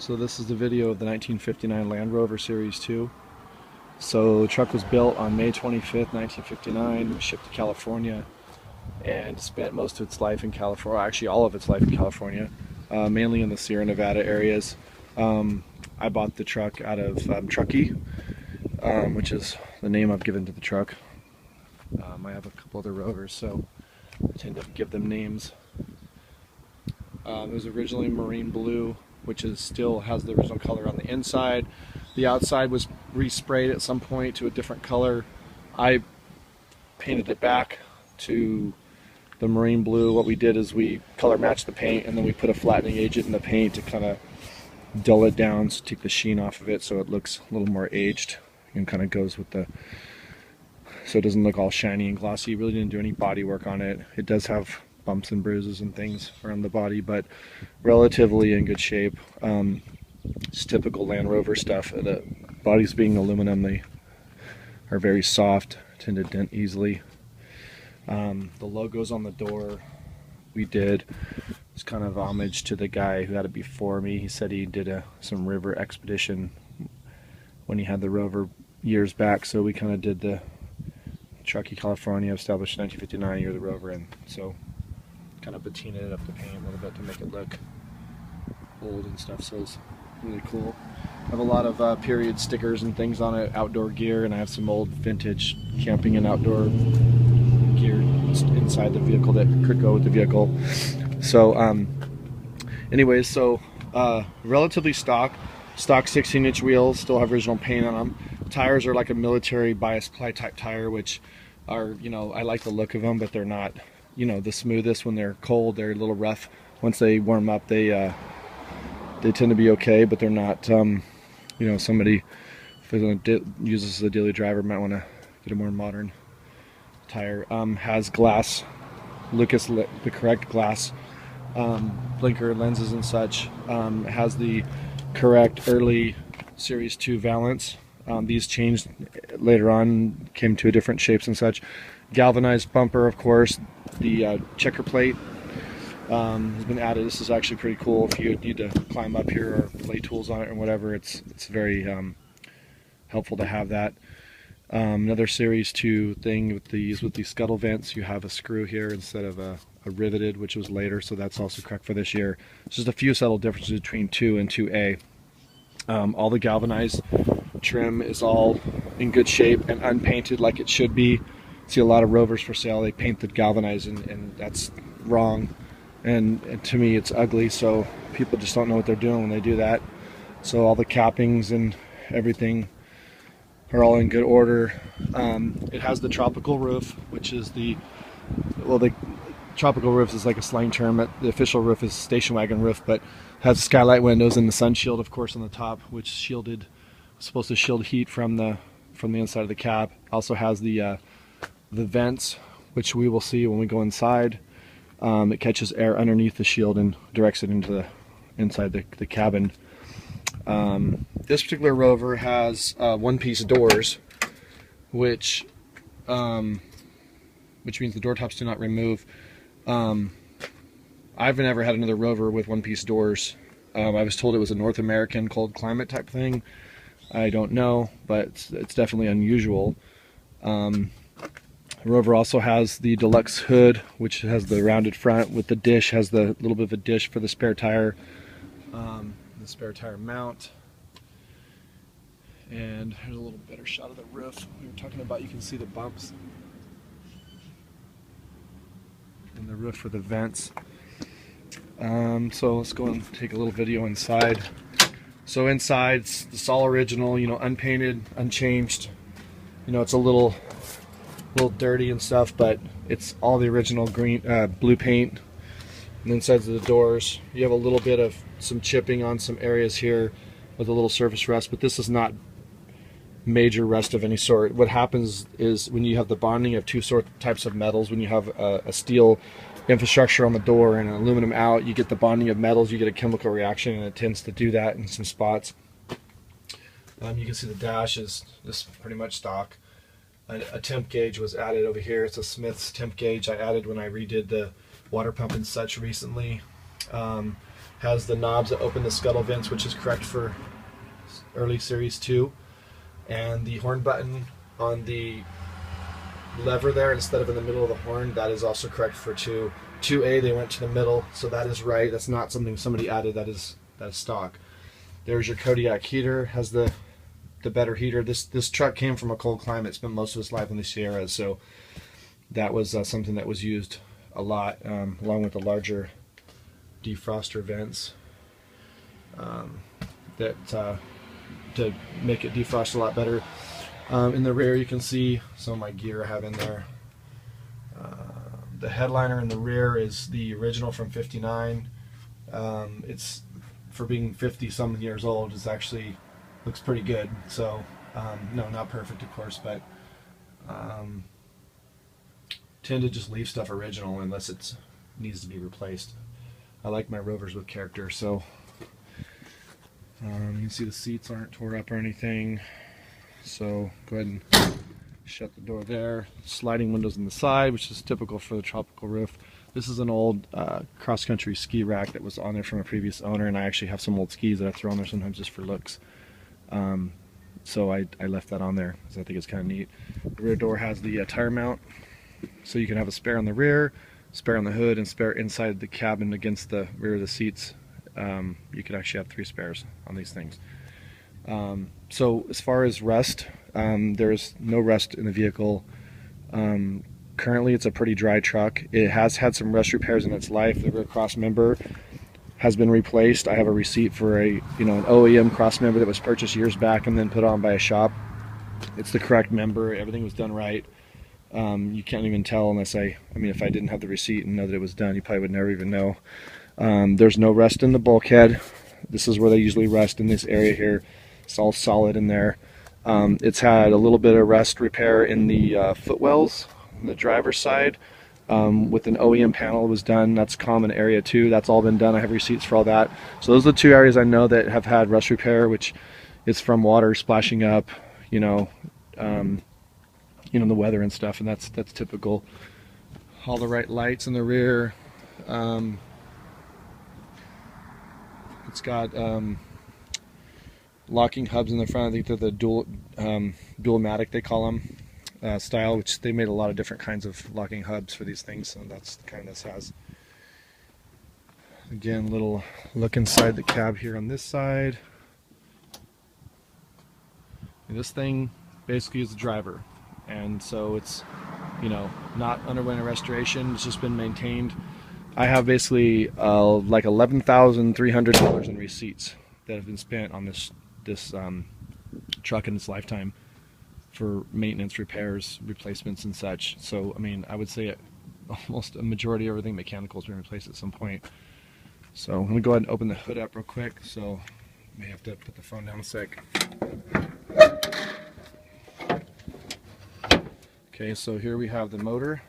So this is the video of the 1959 Land Rover Series 2. So the truck was built on May 25th, 1959, shipped to California, and spent most of its life in California, actually all of its life in California, mainly in the Sierra Nevada areas. I bought the truck out of Truckee, which is the name I've given to the truck. I have a couple other Rovers, so I tend to give them names. It was originally marine blue, which still has the original color on the inside. The outside was resprayed at some point to a different color. I painted it back to the marine blue. What we did is we color matched the paint, and then we put a flattening agent in the paint to kind of dull it down, so take the sheen off of it so it looks a little more aged and kind of goes with the, so it doesn't look all shiny and glossy. Really didn't do any body work on it. It does have bumps and bruises and things around the body, but relatively in good shape. It's typical Land Rover stuff. The bodies being aluminum, they are very soft, tend to dent easily. The logos on the door we did, it's kind of homage to the guy who had it before me. He said he did some river expedition when he had the Rover years back, so we kind of did the Truckee, California, established in 1959, year of the Rover, and so kind of patinaed up the paint a little bit to make it look old and stuff, so it's really cool. I have a lot of period stickers and things on it, outdoor gear, and I have some old vintage camping and outdoor gear inside the vehicle that could go with the vehicle. So anyways, so relatively stock 16-inch wheels, still have original paint on them. Tires are like a military bias ply type tire, which are, you know, I like the look of them, but they're not, you know, the smoothest. When they're cold, they're a little rough. Once they warm up, they tend to be okay, but they're not, you know, somebody, if they're going to use this as a daily driver, might want to get a more modern tire. Has glass, the correct glass blinker lenses and such. Has the correct early Series 2 valance. These changed later on, came to different shapes and such. Galvanized bumper, of course. The checker plate has been added. This is actually pretty cool if you need to climb up here or lay tools on it or whatever. It's very helpful to have that. Another Series 2 thing with these scuttle vents, you have a screw here instead of a riveted, which was later, so that's also correct for this year. There's just a few subtle differences between 2 and 2A. All the galvanized trim is all in good shape and unpainted like it should be. See a lot of Rovers for sale, they paint the galvanized, and that's wrong, and to me it's ugly, so people just don't know what they're doing when they do that. So all the cappings and everything are all in good order. It has the tropical roof, which is the tropical roof is like a slang term. The official roof is station wagon roof, but has skylight windows and the sun shield, of course, on the top, which was supposed to shield heat from the inside of the cab. Also has the vents, which we will see when we go inside. It catches air underneath the shield and directs it into inside the cabin. This particular Rover has one-piece doors, which means the door tops do not remove. I've never had another Rover with one-piece doors. I was told it was a North American cold climate type thing. I don't know, but it's definitely unusual. Rover also has the deluxe hood, which has the rounded front with the dish, has the little bit of a dish for the spare tire, the spare tire mount. And here's a little better shot of the roof we were talking about. You can see the bumps in the roof for the vents. So let's go and take a little video inside. So inside, it's all original, you know, unpainted, unchanged. You know, it's a little dirty and stuff, but it's all the original blue paint. And inside of the doors, you have a little bit of some chipping on some areas here with a little surface rust, but this is not major rust of any sort. What happens is when you have the bonding of two types of metals, when you have a steel infrastructure on the door and an aluminum out, you get the bonding of metals, you get a chemical reaction, and it tends to do that in some spots. You can see the dash is pretty much stock. A temp gauge was added over here. It's a Smith's temp gauge I added when I redid the water pump and such recently. Has the knobs that open the scuttle vents, which is correct for early Series 2. And the horn button on the lever there, instead of in the middle of the horn, that is also correct for 2. 2A, they went to the middle, so that is right. That's not something somebody added, that is stock. There's your Kodiak heater, has the better heater. This truck came from a cold climate, spent most of its life in the Sierras, so that was something that was used a lot, along with the larger defroster vents to make it defrost a lot better. In the rear you can see some of my gear I have in there. The headliner in the rear is the original from '59. It's, for being 50-something years old, is actually looks pretty good. So no, not perfect of course, but tend to just leave stuff original unless it needs to be replaced. I like my Rovers with character, so you can see the seats aren't tore up or anything. So go ahead and shut the door there. Sliding windows on the side, which is typical for the tropical roof. This is an old cross-country ski rack that was on there from a previous owner, and I actually have some old skis that I throw on there sometimes just for looks. So I left that on there because I think it's kind of neat. The rear door has the tire mount, so you can have a spare on the rear, spare on the hood, and spare inside the cabin against the rear of the seats. You could actually have 3 spares on these things. So as far as rust, there's no rust in the vehicle. Currently it's a pretty dry truck. It has had some rust repairs in its life. The rear cross member has been replaced. I have a receipt for an OEM cross member that was purchased years back and then put on by a shop. It's the correct member. Everything was done right. You can't even tell unless I mean, if I didn't have the receipt and know that it was done, you probably would never even know. There's no rust in the bulkhead. This is where they usually rust, in this area here. It's all solid in there. It's had a little bit of rust repair in the footwells on the driver's side. With an OEM panel was done. That's common area too. That's all been done. I have receipts for all that. So those are the 2 areas I know that have had rust repair, which is from water splashing up, the weather and stuff, and that's typical. All the right lights in the rear. It's got locking hubs in the front. I think they're the dual-matic, they call them, style, which they made a lot of different kinds of locking hubs for these things, so that's the kind this has. Again, little look inside the cab here on this side. And this thing basically is the driver, and so it's not underwent a restoration. It's just been maintained. I have basically like $11,300 in receipts that have been spent on this truck in its lifetime for maintenance, repairs, replacements, and such. So I mean, I would say almost a majority of everything mechanical has been replaced at some point. So let me go ahead and open the hood up real quick. So I may have to put the phone down a sec. Okay, so here we have the motor.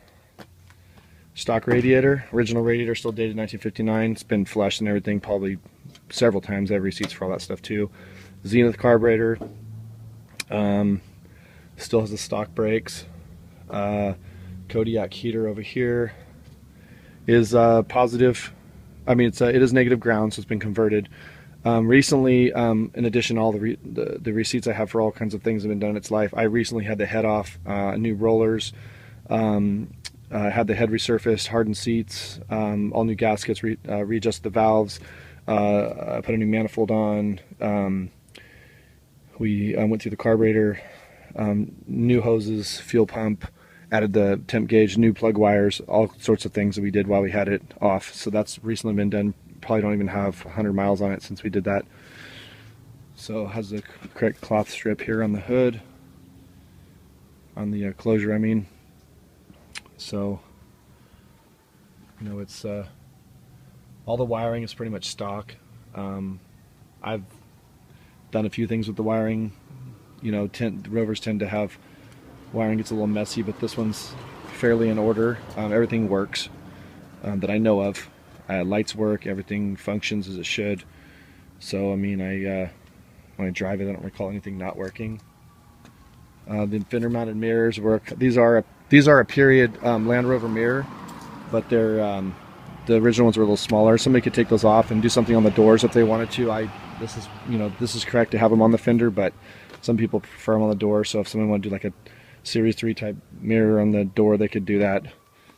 Stock radiator, original radiator, still dated 1959. It's been flushed and everything probably several times. I have receipts for all that stuff too. Zenith carburetor, still has the stock brakes. Kodiak heater over here is positive. I mean, it is negative ground, so it's been converted. Recently, in addition to all the receipts I have for all kinds of things that have been done in its life, I recently had the head off, new rollers. Had the head resurfaced, hardened seats, all new gaskets, readjusted the valves, put a new manifold on. We went through the carburetor, new hoses, fuel pump, added the temp gauge, new plug wires, all sorts of things that we did while we had it off. So that's recently been done. Probably don't even have 100 miles on it since we did that. So it has the correct cloth strip here on the hood, on the closure I mean. So it's all the wiring is pretty much stock. I've done a few things with the wiring. The Rovers tend to have wiring gets a little messy, but this one's fairly in order. Everything works that I know of. Lights work, everything functions as it should. So I mean, when I drive it, I don't recall anything not working. The fender mounted mirrors work. These are a period Land Rover mirror, but they're the original ones were a little smaller. Somebody could take those off and do something on the doors if they wanted to. This is, you know, this is correct to have them on the fender, but some people prefer them on the door. So if someone wanted to do like a Series 3 type mirror on the door, they could do that.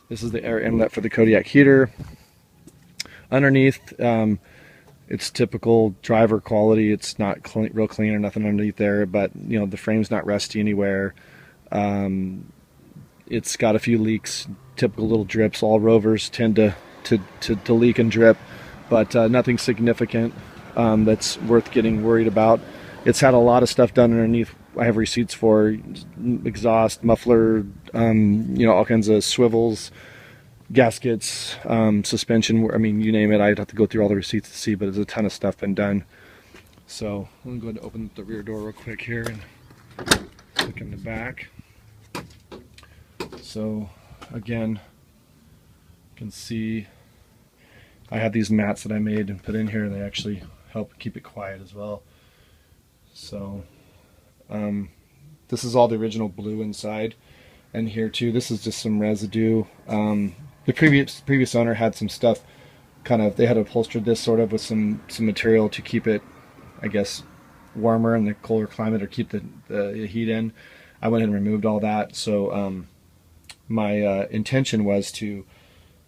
This is the air inlet for the Kodiak heater. Underneath, it's typical driver quality. It's not real clean or nothing underneath there, but you know, the frame's not rusty anywhere. It's got a few leaks, typical little drips. All Rovers tend to leak and drip, but nothing significant that's worth getting worried about. It's had a lot of stuff done underneath. I have receipts for exhaust, muffler, you know, all kinds of swivels, gaskets, suspension. I mean, you name it. I'd have to go through all the receipts to see, but there's a ton of stuff been done. So I'm going to open the rear door real quick here and look in the back. So again, you can see I have these mats that I made and put in here. They actually help keep it quiet as well. So this is all the original blue inside, and here too, this is just some residue. The previous owner had some stuff, kind of, they had upholstered this sort of with some material to keep it, I guess, warmer in the colder climate, or keep the heat in. I went ahead and removed all that. So my intention was to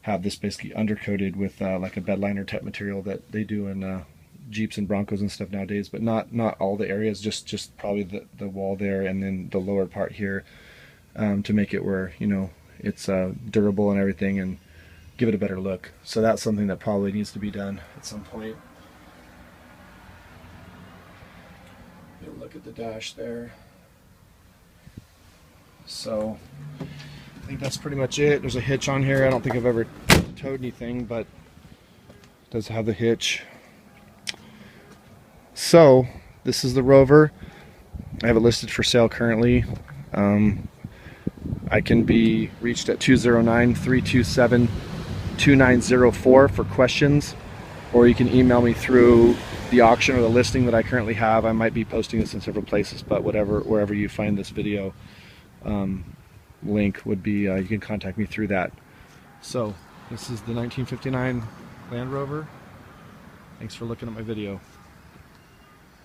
have this basically undercoated with like a bed liner type material that they do in Jeeps and Broncos and stuff nowadays, but not all the areas, just probably the wall there and then the lower part here, to make it where, you know, it's durable and everything, and give it a better look. So that's something that probably needs to be done at some point. Look at the dash there. So I think that's pretty much it. There's a hitch on here. I don't think I've ever towed anything, but it does have the hitch. So this is the Rover. I have it listed for sale currently. I can be reached at 209-327-2904 for questions, or you can email me through the auction or the listing that I currently have. I might be posting this in several places, but wherever you find this video, link would be, you can contact me through that. So this is the 1959 Land Rover. Thanks for looking at my video.